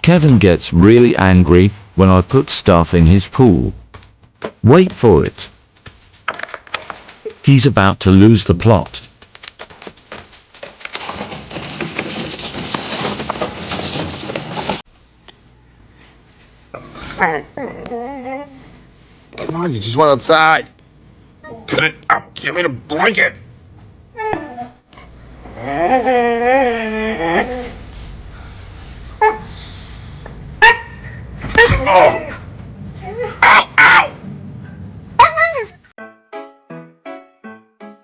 Kevin gets really angry when I put stuff in his pool. Wait for it. He's about to lose the plot. Come on, you just went outside. Put it up. Give me the blanket. Oh. Ow, ow.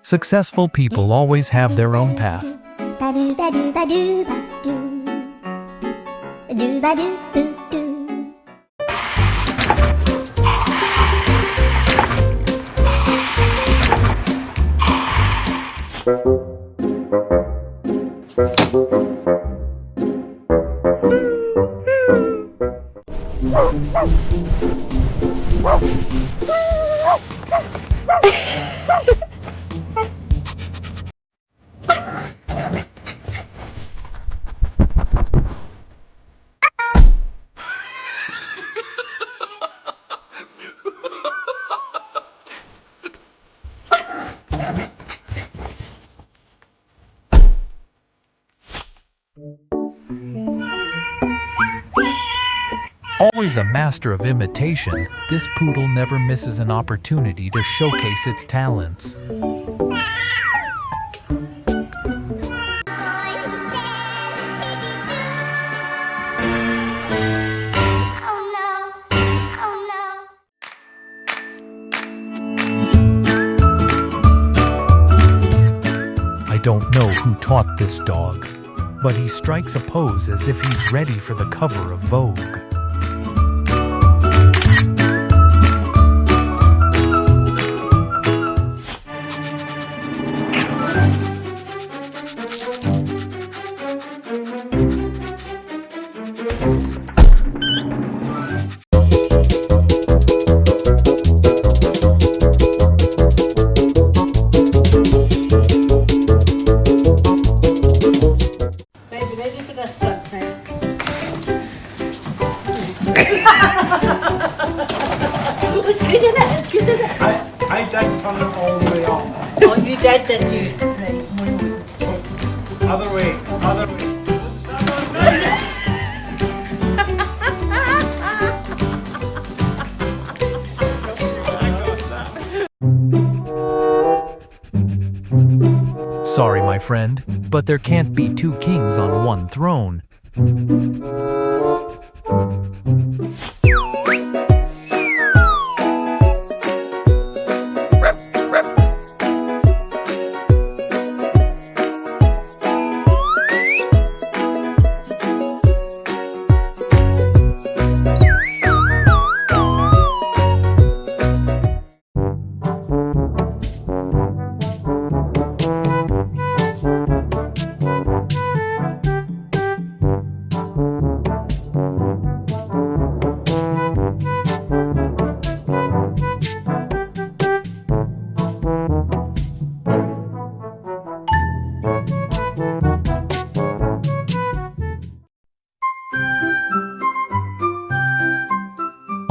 Successful people always have their own path. Always a master of imitation, this poodle never misses an opportunity to showcase its talents. I don't know who taught this dog, but he strikes a pose as if he's ready for the cover of Vogue. I don't turn it all the way up. Oh, you did, did you? Other way, other way. Sorry, my friend, but there can't be two kings on one throne.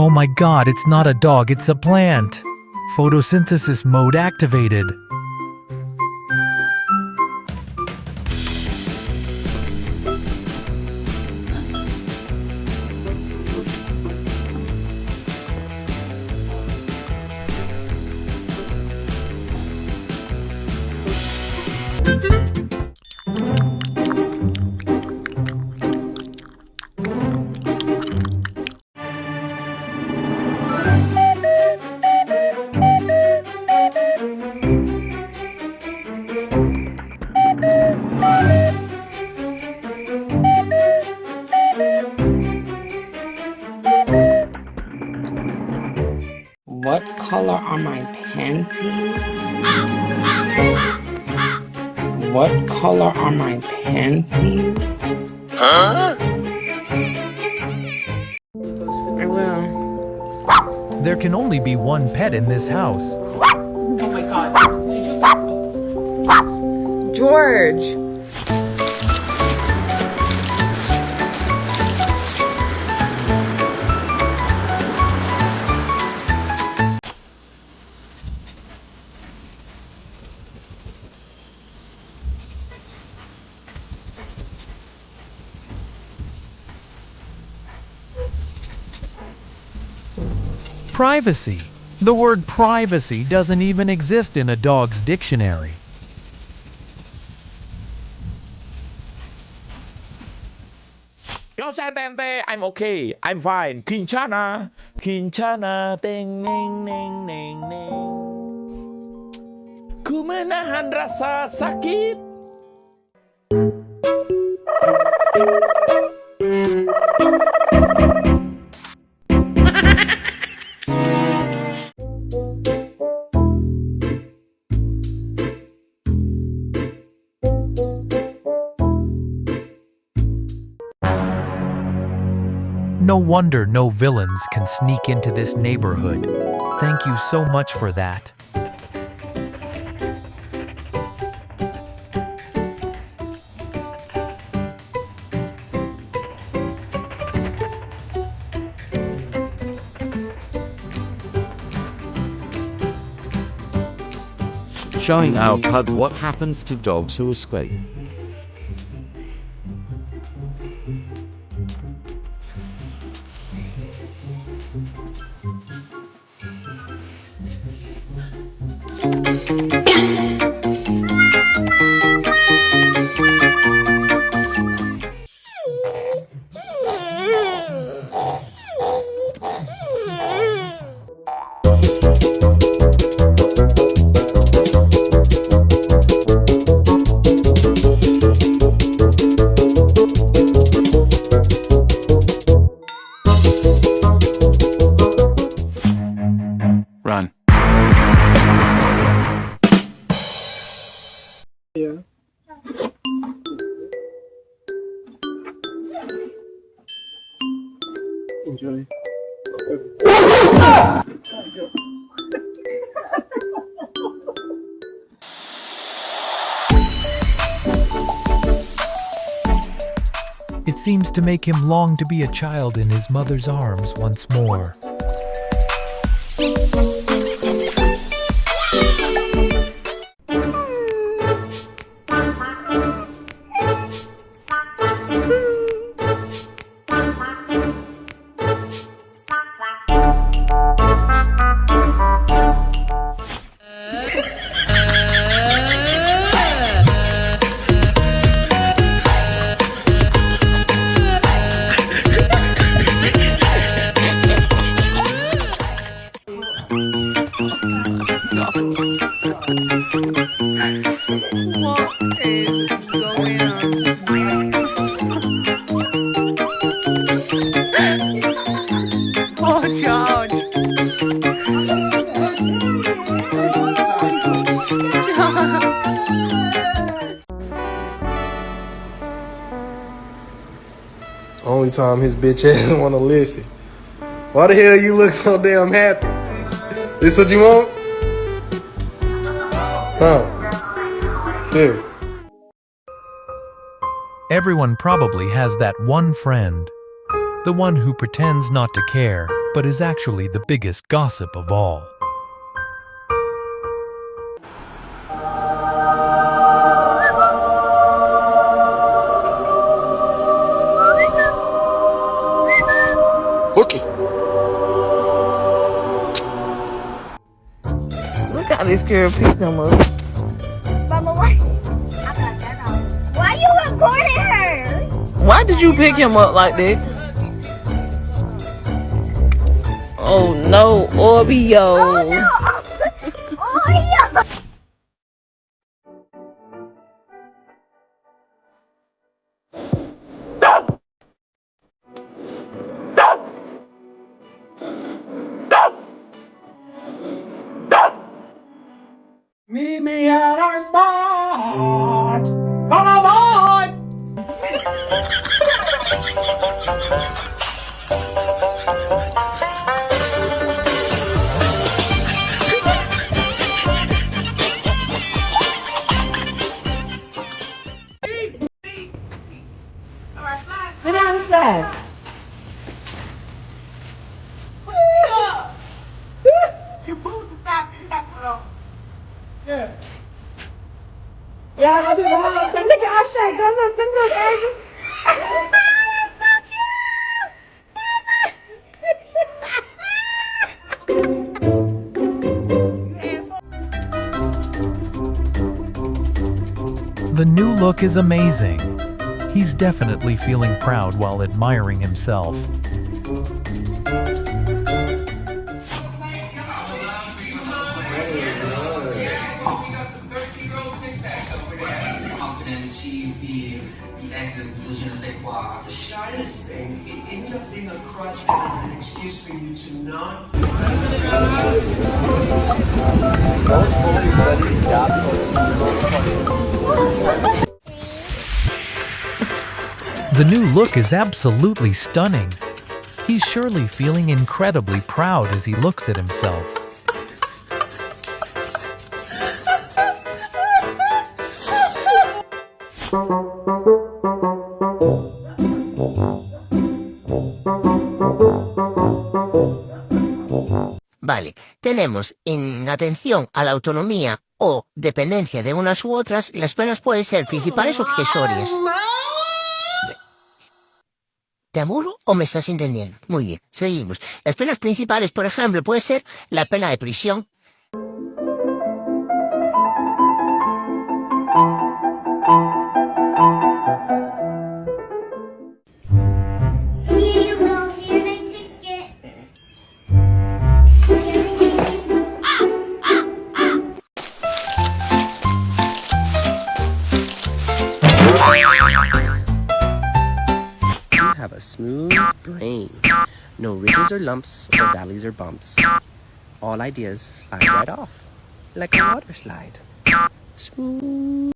Oh my god, it's not a dog, it's a plant! Photosynthesis mode activated. What color are my panties? What color are my panties? Huh? I will. There can only be one pet in this house. Oh my god. George! Privacy. The word privacy doesn't even exist in a dog's dictionary. Outside Bante, I'm okay. I'm fine. Kinchana. Kinchana. Ting, ning, ning, ning, ning. Ku menahan rasa sakit. No wonder no villains can sneak into this neighborhood. Thank you so much for that. Showing our pug what happens to dogs who escape. Run. Yeah. Enjoy. It seems to make him long to be a child in his mother's arms once more. What is going on? Oh, George. Only time his bitch ass wanna listen. Why the hell you look so damn happy? This what you want? Huh? Here. Everyone probably has that one friend. The one who pretends not to care, but is actually the biggest gossip of all. Okay. Look how this girl picked him up. Mama, why you recording her? Why did you pick him up like this? Oh no, Oreo. Oh no! Oh yeah! Meet me at our spot. Come on! Sit down and slide. You boots and stop. You got to put on. Yeah. Y'all gonna do the whole thing. Look at our shake. Go look, Asia. look is amazing. He's definitely feeling proud while admiring himself. Confidence, she's the essence, the je ne sais quoi. The shyness thing, it ends up being a crutch and an excuse for you to not. The new look is absolutely stunning. He's surely feeling incredibly proud as he looks at himself. Vale, tenemos en atención a la autonomía o dependencia de unas u otras, las penas pueden ser principales o accesorias. ¿Te aburro o me estás entendiendo? Muy bien, seguimos. Las penas principales, por ejemplo, puede ser la pena de prisión. Have a smooth brain. No ridges or lumps, or valleys or bumps. All ideas slide right off, like a water slide. Smooth.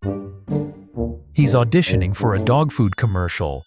He's auditioning for a dog food commercial.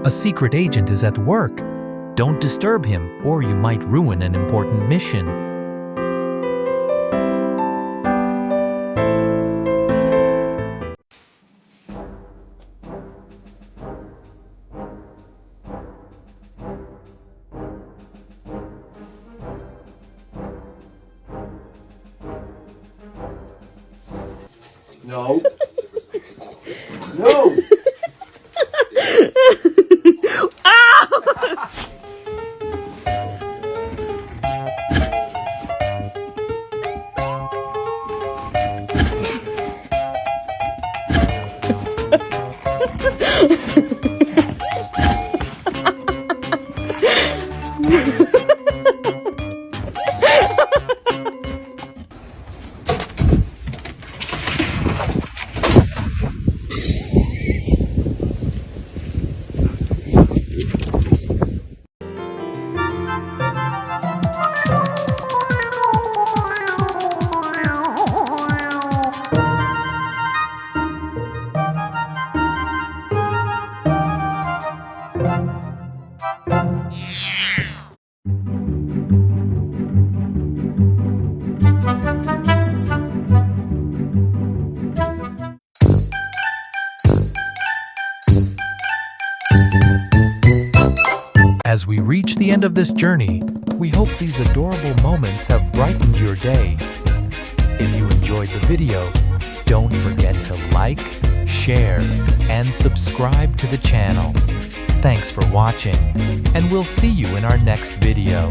A secret agent is at work. Don't disturb him, or you might ruin an important mission. No. No. As we reach the end of this journey, we hope these adorable moments have brightened your day. If you enjoyed the video, don't forget to like, share, and subscribe to the channel. Thanks for watching, and we'll see you in our next video.